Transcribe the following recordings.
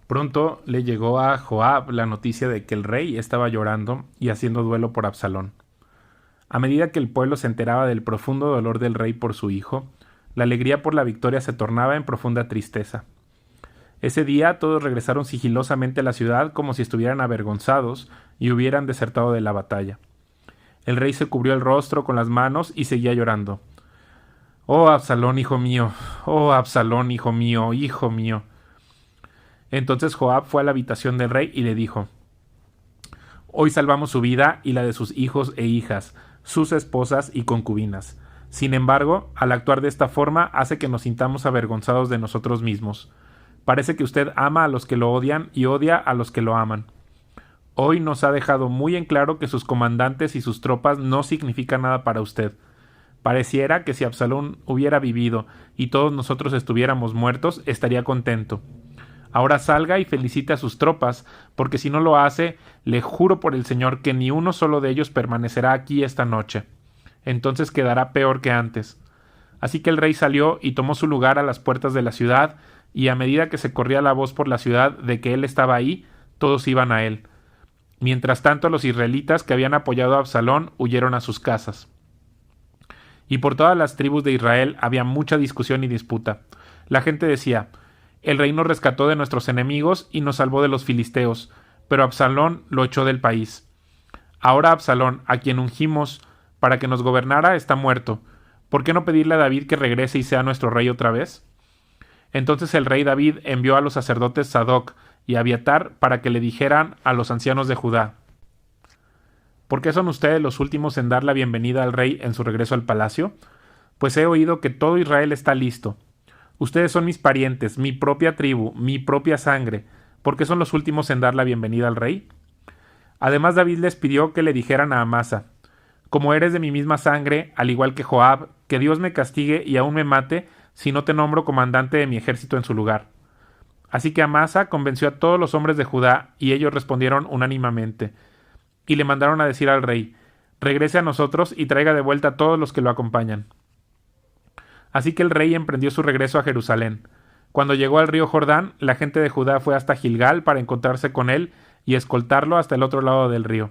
Pronto le llegó a Joab la noticia de que el rey estaba llorando y haciendo duelo por Absalón. A medida que el pueblo se enteraba del profundo dolor del rey por su hijo, la alegría por la victoria se tornaba en profunda tristeza. Ese día todos regresaron sigilosamente a la ciudad como si estuvieran avergonzados y hubieran desertado de la batalla. El rey se cubrió el rostro con las manos y seguía llorando. «Oh, Absalón, hijo mío, oh, Absalón, hijo mío, hijo mío». Entonces Joab fue a la habitación del rey y le dijo: «Hoy salvamos su vida y la de sus hijos e hijas, sus esposas y concubinas. Sin embargo, al actuar de esta forma hace que nos sintamos avergonzados de nosotros mismos. Parece que usted ama a los que lo odian y odia a los que lo aman. Hoy nos ha dejado muy en claro que sus comandantes y sus tropas no significan nada para usted. Pareciera que si Absalón hubiera vivido y todos nosotros estuviéramos muertos, estaría contento. Ahora salga y felicite a sus tropas, porque si no lo hace, le juro por el Señor que ni uno solo de ellos permanecerá aquí esta noche. Entonces quedará peor que antes». Así que el rey salió y tomó su lugar a las puertas de la ciudad, y a medida que se corría la voz por la ciudad de que él estaba ahí, todos iban a él. Mientras tanto, los israelitas que habían apoyado a Absalón huyeron a sus casas. Y por todas las tribus de Israel había mucha discusión y disputa. La gente decía: «El rey nos rescató de nuestros enemigos y nos salvó de los filisteos, pero Absalón lo echó del país. Ahora Absalón, a quien ungimos para que nos gobernara, está muerto. ¿Por qué no pedirle a David que regrese y sea nuestro rey otra vez?». Entonces el rey David envió a los sacerdotes Sadoc y Abiatar para que le dijeran a los ancianos de Judá: «¿Por qué son ustedes los últimos en dar la bienvenida al rey en su regreso al palacio? Pues he oído que todo Israel está listo. Ustedes son mis parientes, mi propia tribu, mi propia sangre. ¿Por qué son los últimos en dar la bienvenida al rey?». Además David les pidió que le dijeran a Amasa: «Como eres de mi misma sangre, al igual que Joab, que Dios me castigue y aún me mate si no te nombro comandante de mi ejército en su lugar». Así que Amasa convenció a todos los hombres de Judá y ellos respondieron unánimemente. Y le mandaron a decir al rey: «Regrese a nosotros y traiga de vuelta a todos los que lo acompañan». Así que el rey emprendió su regreso a Jerusalén. Cuando llegó al río Jordán, la gente de Judá fue hasta Gilgal para encontrarse con él y escoltarlo hasta el otro lado del río.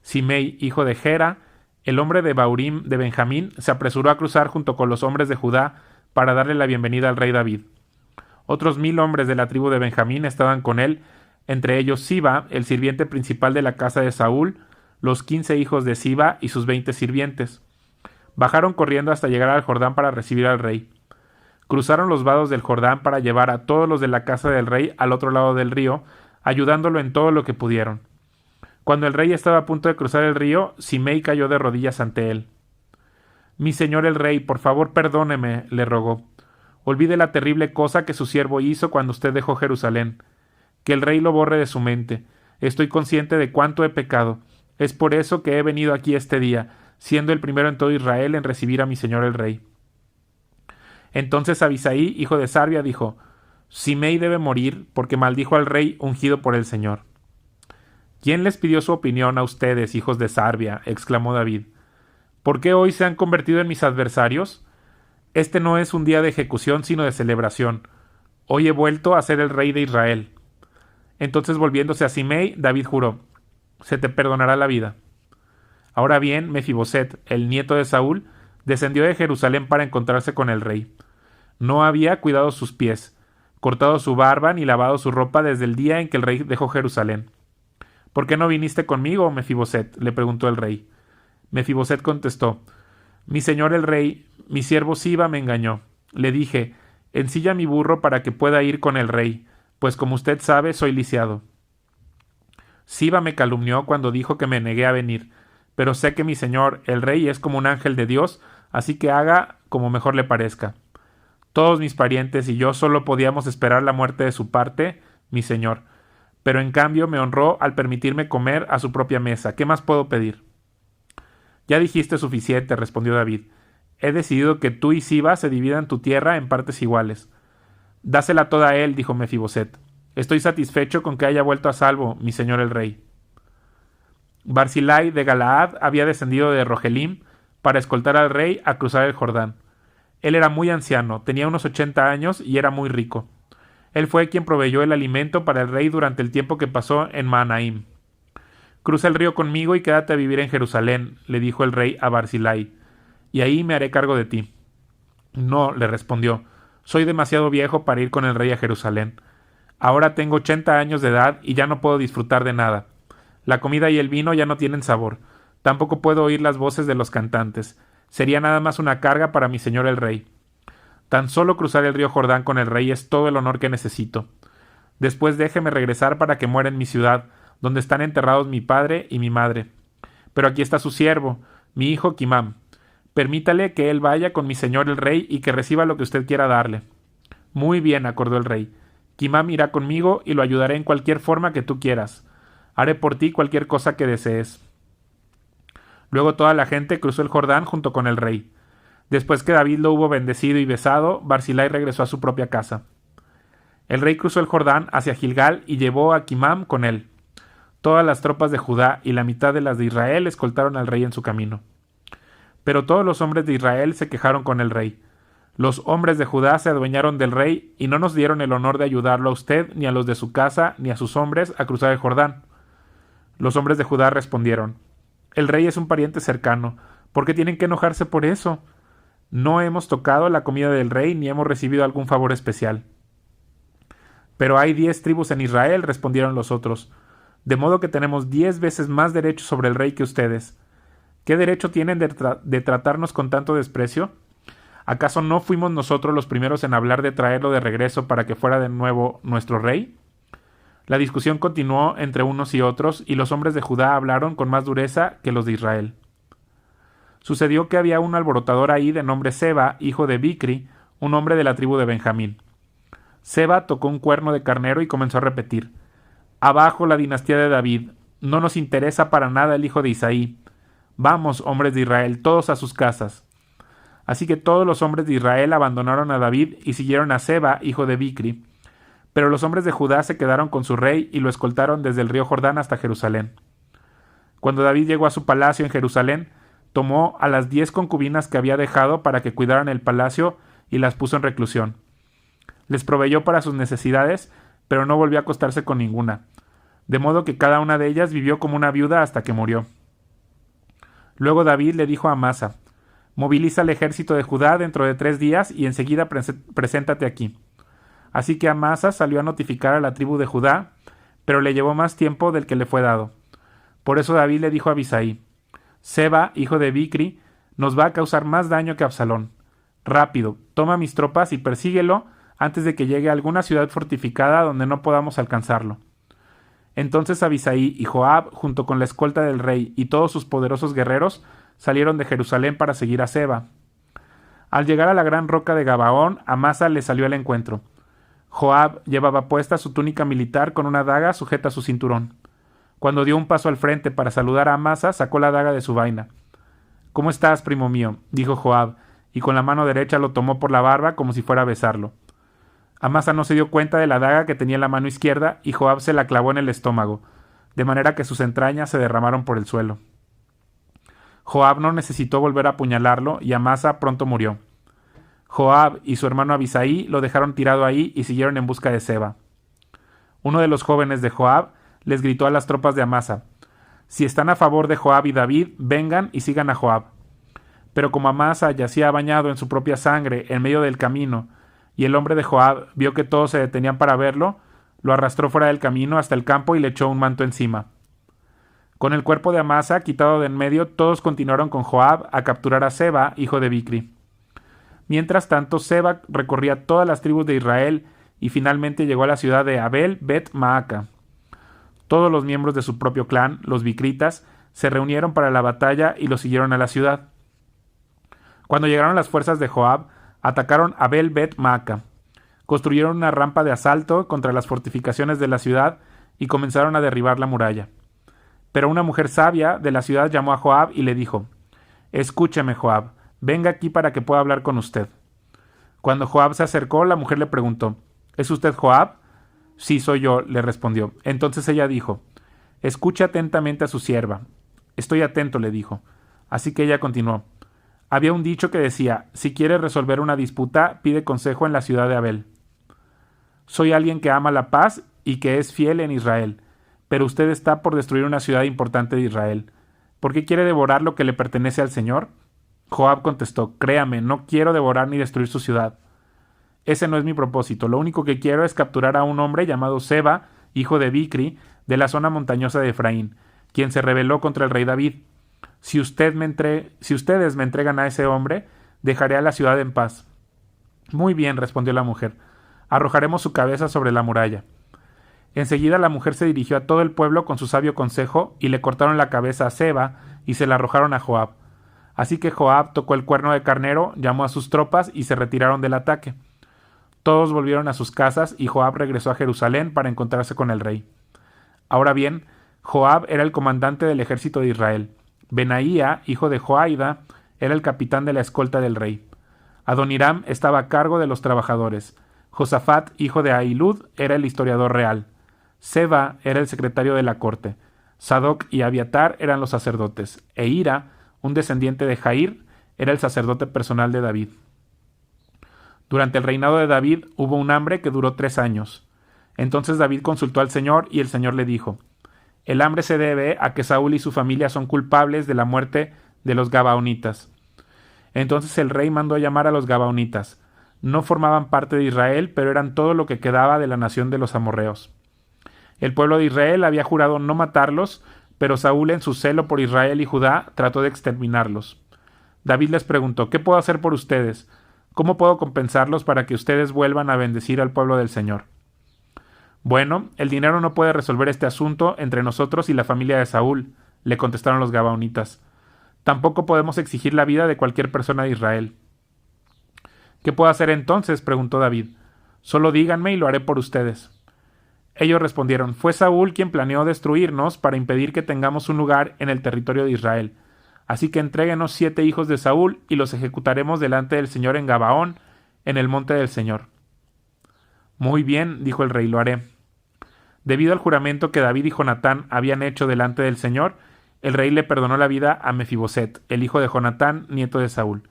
Simei, hijo de Gera, el hombre de Baurim de Benjamín, se apresuró a cruzar junto con los hombres de Judá para darle la bienvenida al rey David. Otros 1000 hombres de la tribu de Benjamín estaban con él, entre ellos Siba, el sirviente principal de la casa de Saúl, los 15 hijos de Siba y sus 20 sirvientes. Bajaron corriendo hasta llegar al Jordán para recibir al rey. Cruzaron los vados del Jordán para llevar a todos los de la casa del rey al otro lado del río, ayudándolo en todo lo que pudieron. Cuando el rey estaba a punto de cruzar el río, Simei cayó de rodillas ante él. «Mi señor el rey, por favor perdóneme», le rogó. «Olvide la terrible cosa que su siervo hizo cuando usted dejó Jerusalén. Que el rey lo borre de su mente. Estoy consciente de cuánto he pecado. Es por eso que he venido aquí este día, siendo el primero en todo Israel en recibir a mi señor el rey». Entonces Abisai, hijo de Sarbia, dijo: «Simei debe morir porque maldijo al rey ungido por el Señor». «¿Quién les pidió su opinión a ustedes, hijos de Sarbia?», exclamó David. «¿Por qué hoy se han convertido en mis adversarios? Este no es un día de ejecución, sino de celebración. Hoy he vuelto a ser el rey de Israel». Entonces, volviéndose a Simei, David juró: «Se te perdonará la vida». Ahora bien, Mefiboset, el nieto de Saúl, descendió de Jerusalén para encontrarse con el rey. No había cuidado sus pies, cortado su barba ni lavado su ropa desde el día en que el rey dejó Jerusalén. «¿Por qué no viniste conmigo, Mefiboset?», le preguntó el rey. Mefiboset contestó: «Mi señor el rey, mi siervo Siba me engañó. Le dije: ensilla mi burro para que pueda ir con el rey, pues como usted sabe, soy lisiado. Siba me calumnió cuando dijo que me negué a venir, pero sé que mi señor el rey es como un ángel de Dios, así que haga como mejor le parezca. Todos mis parientes y yo solo podíamos esperar la muerte de su parte, mi señor, pero en cambio me honró al permitirme comer a su propia mesa. ¿Qué más puedo pedir?». «Ya dijiste suficiente», respondió David. «He decidido que tú y Siba se dividan tu tierra en partes iguales». «Dásela toda a él», dijo Mefiboset. «Estoy satisfecho con que haya vuelto a salvo, mi señor el rey». Barzillai de Galaad había descendido de Rogelim para escoltar al rey a cruzar el Jordán. Él era muy anciano, tenía unos 80 años y era muy rico. Él fue quien proveyó el alimento para el rey durante el tiempo que pasó en Mahanaim. Cruza el río conmigo y quédate a vivir en Jerusalén, le dijo el rey a Barzillai, y ahí me haré cargo de ti. No, le respondió, soy demasiado viejo para ir con el rey a Jerusalén. Ahora tengo 80 años de edad y ya no puedo disfrutar de nada. La comida y el vino ya no tienen sabor. Tampoco puedo oír las voces de los cantantes. Sería nada más una carga para mi señor el rey. Tan solo cruzar el río Jordán con el rey es todo el honor que necesito. Después déjeme regresar para que muera en mi ciudad, donde están enterrados mi padre y mi madre. Pero aquí está su siervo, mi hijo Kimam. Permítale que él vaya con mi señor el rey y que reciba lo que usted quiera darle. Muy bien, acordó el rey. Kimam irá conmigo y lo ayudaré en cualquier forma que tú quieras. Haré por ti cualquier cosa que desees. Luego toda la gente cruzó el Jordán junto con el rey. Después que David lo hubo bendecido y besado, Barzillai regresó a su propia casa. El rey cruzó el Jordán hacia Gilgal y llevó a Kimam con él. Todas las tropas de Judá y la mitad de las de Israel escoltaron al rey en su camino. Pero todos los hombres de Israel se quejaron con el rey. Los hombres de Judá se adueñaron del rey y no nos dieron el honor de ayudarlo a usted, ni a los de su casa, ni a sus hombres a cruzar el Jordán. Los hombres de Judá respondieron, el rey es un pariente cercano, ¿por qué tienen que enojarse por eso? No hemos tocado la comida del rey ni hemos recibido algún favor especial. Pero hay 10 tribus en Israel, respondieron los otros, de modo que tenemos 10 veces más derecho sobre el rey que ustedes. ¿Qué derecho tienen de tratarnos con tanto desprecio? ¿Acaso no fuimos nosotros los primeros en hablar de traerlo de regreso para que fuera de nuevo nuestro rey? La discusión continuó entre unos y otros, y los hombres de Judá hablaron con más dureza que los de Israel. Sucedió que había un alborotador ahí de nombre Seba, hijo de Bicri, un hombre de la tribu de Benjamín. Seba tocó un cuerno de carnero y comenzó a repetir, abajo la dinastía de David, no nos interesa para nada el hijo de Isaí. Vamos, hombres de Israel, todos a sus casas. Así que todos los hombres de Israel abandonaron a David y siguieron a Seba, hijo de Bicri. Pero los hombres de Judá se quedaron con su rey y lo escoltaron desde el río Jordán hasta Jerusalén. Cuando David llegó a su palacio en Jerusalén, tomó a las 10 concubinas que había dejado para que cuidaran el palacio y las puso en reclusión. Les proveyó para sus necesidades, pero no volvió a acostarse con ninguna, de modo que cada una de ellas vivió como una viuda hasta que murió. Luego David le dijo a Amasa, moviliza el ejército de Judá dentro de 3 días y enseguida preséntate aquí. Así que Amasa salió a notificar a la tribu de Judá, pero le llevó más tiempo del que le fue dado. Por eso David le dijo a Abisai, Seba, hijo de Bicri, nos va a causar más daño que Absalón. Rápido, toma mis tropas y persíguelo antes de que llegue a alguna ciudad fortificada donde no podamos alcanzarlo. Entonces Abisai y Joab, junto con la escolta del rey y todos sus poderosos guerreros, salieron de Jerusalén para seguir a Seba. Al llegar a la gran roca de Gabaón, Amasa le salió al encuentro. Joab llevaba puesta su túnica militar con una daga sujeta a su cinturón. Cuando dio un paso al frente para saludar a Amasa, sacó la daga de su vaina. «¿Cómo estás, primo mío?», dijo Joab, y con la mano derecha lo tomó por la barba como si fuera a besarlo. Amasa no se dio cuenta de la daga que tenía en la mano izquierda y Joab se la clavó en el estómago, de manera que sus entrañas se derramaron por el suelo. Joab no necesitó volver a apuñalarlo y Amasa pronto murió. Joab y su hermano Abisai lo dejaron tirado ahí y siguieron en busca de Seba. Uno de los jóvenes de Joab les gritó a las tropas de Amasa, «Si están a favor de Joab y David, vengan y sigan a Joab». Pero como Amasa yacía bañado en su propia sangre en medio del camino, y el hombre de Joab vio que todos se detenían para verlo, lo arrastró fuera del camino hasta el campo y le echó un manto encima. Con el cuerpo de Amasa quitado de en medio, todos continuaron con Joab a capturar a Seba, hijo de Bicri. Mientras tanto, Seba recorría todas las tribus de Israel y finalmente llegó a la ciudad de Abel Bet Maaca. Todos los miembros de su propio clan, los Bicritas, se reunieron para la batalla y lo siguieron a la ciudad. Cuando llegaron las fuerzas de Joab, atacaron Abel Bet Maaca. Construyeron una rampa de asalto contra las fortificaciones de la ciudad y comenzaron a derribar la muralla. Pero una mujer sabia de la ciudad llamó a Joab y le dijo, «Escúcheme, Joab, venga aquí para que pueda hablar con usted». Cuando Joab se acercó, la mujer le preguntó, «¿Es usted Joab?». «Sí, soy yo», le respondió. Entonces ella dijo, «Escuche atentamente a su sierva». «Estoy atento», le dijo. Así que ella continuó, «Había un dicho que decía, si quieres resolver una disputa, pide consejo en la ciudad de Abel». Soy alguien que ama la paz y que es fiel en Israel, pero usted está por destruir una ciudad importante de Israel. ¿Por qué quiere devorar lo que le pertenece al Señor? Joab contestó, créame, no quiero devorar ni destruir su ciudad. Ese no es mi propósito. Lo único que quiero es capturar a un hombre llamado Seba, hijo de Bicri, de la zona montañosa de Efraín, quien se rebeló contra el rey David. Si ustedes me entregan a ese hombre, dejaré a la ciudad en paz. Muy bien, respondió la mujer. Arrojaremos su cabeza sobre la muralla. Enseguida la mujer se dirigió a todo el pueblo con su sabio consejo y le cortaron la cabeza a Seba y se la arrojaron a Joab. Así que Joab tocó el cuerno de carnero, llamó a sus tropas y se retiraron del ataque. Todos volvieron a sus casas y Joab regresó a Jerusalén para encontrarse con el rey. Ahora bien, Joab era el comandante del ejército de Israel. Benaía, hijo de Joaida, era el capitán de la escolta del rey. Adoniram estaba a cargo de los trabajadores. Josafat, hijo de Ahilud, era el historiador real. Seba era el secretario de la corte. Sadoc y Abiatar eran los sacerdotes. E Ira, un descendiente de Jair, era el sacerdote personal de David. Durante el reinado de David hubo un hambre que duró 3 años. Entonces David consultó al Señor y el Señor le dijo, el hambre se debe a que Saúl y su familia son culpables de la muerte de los Gabaonitas. Entonces el rey mandó llamar a los Gabaonitas. No formaban parte de Israel, pero eran todo lo que quedaba de la nación de los amorreos. El pueblo de Israel había jurado no matarlos, pero Saúl en su celo por Israel y Judá trató de exterminarlos. David les preguntó, ¿qué puedo hacer por ustedes? ¿Cómo puedo compensarlos para que ustedes vuelvan a bendecir al pueblo del Señor? Bueno, el dinero no puede resolver este asunto entre nosotros y la familia de Saúl, le contestaron los Gabaonitas. Tampoco podemos exigir la vida de cualquier persona de Israel. ¿Qué puedo hacer entonces?, preguntó David. Solo díganme y lo haré por ustedes. Ellos respondieron, fue Saúl quien planeó destruirnos para impedir que tengamos un lugar en el territorio de Israel. Así que entréguenos 7 hijos de Saúl y los ejecutaremos delante del Señor en Gabaón, en el monte del Señor. Muy bien, dijo el rey, lo haré. Debido al juramento que David y Jonatán habían hecho delante del Señor, el rey le perdonó la vida a Mefiboset, el hijo de Jonatán, nieto de Saúl.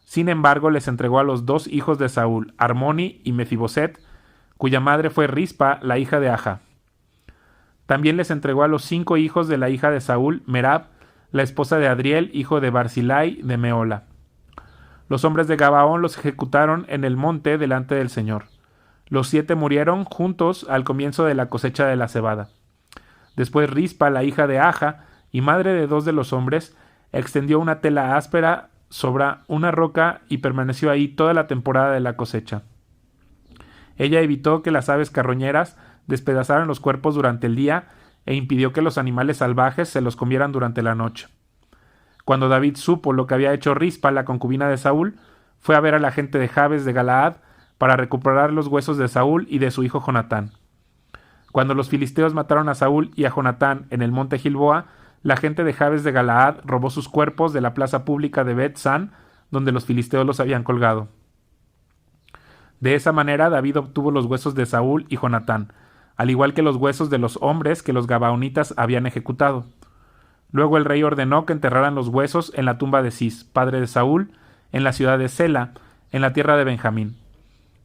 Sin embargo, les entregó a los 2 hijos de Saúl, Armoni y Mefiboset, cuya madre fue Rispa, la hija de Aja. También les entregó a los 5 hijos de la hija de Saúl, Merab, la esposa de Adriel, hijo de Barzilai de Meola. Los hombres de Gabaón los ejecutaron en el monte delante del Señor. Los 7 murieron juntos al comienzo de la cosecha de la cebada. Después Rispa, la hija de Aja, y madre de 2 de los hombres, extendió una tela áspera sobre una roca y permaneció ahí toda la temporada de la cosecha. Ella evitó que las aves carroñeras despedazaran los cuerpos durante el día e impidió que los animales salvajes se los comieran durante la noche. Cuando David supo lo que había hecho Rispa, la concubina de Saúl, fue a ver a la gente de Jabes de Galaad para recuperar los huesos de Saúl y de su hijo Jonatán. Cuando los filisteos mataron a Saúl y a Jonatán en el monte Gilboa, la gente de Jabes de Galaad robó sus cuerpos de la plaza pública de Bet-San, donde los filisteos los habían colgado. De esa manera David obtuvo los huesos de Saúl y Jonatán, al igual que los huesos de los hombres que los Gabaonitas habían ejecutado. Luego el rey ordenó que enterraran los huesos en la tumba de Cis, padre de Saúl, en la ciudad de Sela, en la tierra de Benjamín.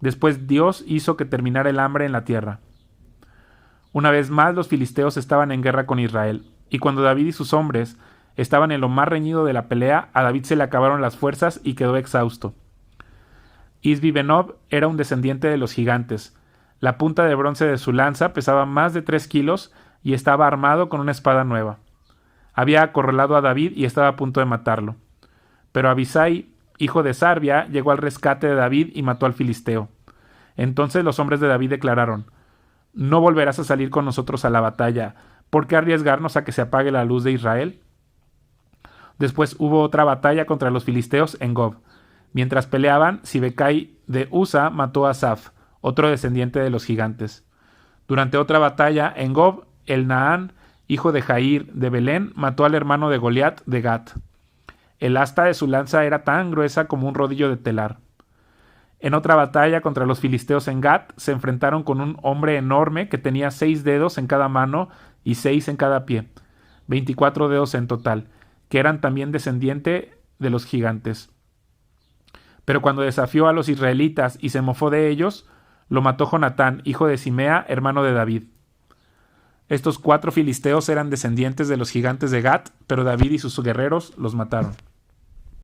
Después Dios hizo que terminara el hambre en la tierra. Una vez más los filisteos estaban en guerra con Israel, y cuando David y sus hombres estaban en lo más reñido de la pelea, a David se le acabaron las fuerzas y quedó exhausto. Isbi-Benob era un descendiente de los gigantes. La punta de bronce de su lanza pesaba más de 3 kilos y estaba armado con una espada nueva. Había acorralado a David y estaba a punto de matarlo. Pero Abisai, hijo de Sarbia, llegó al rescate de David y mató al filisteo. Entonces los hombres de David declararon: «No volverás a salir con nosotros a la batalla. ¿Por qué arriesgarnos a que se apague la luz de Israel?». Después hubo otra batalla contra los filisteos en Gob. Mientras peleaban, Sibecai de Usa mató a Asaf, otro descendiente de los gigantes. Durante otra batalla en Gob, el Naán, hijo de Jair de Belén, mató al hermano de Goliat de Gat. El asta de su lanza era tan gruesa como un rodillo de telar. En otra batalla contra los filisteos en Gat, se enfrentaron con un hombre enorme que tenía 6 dedos en cada mano y 6 en cada pie, 24 dedos en total, que eran también descendiente de los gigantes. Pero cuando desafió a los israelitas y se mofó de ellos, Lo mató Jonatán, hijo de Simea, hermano de David. Estos 4 filisteos eran descendientes de los gigantes de Gat, pero David y sus guerreros los mataron.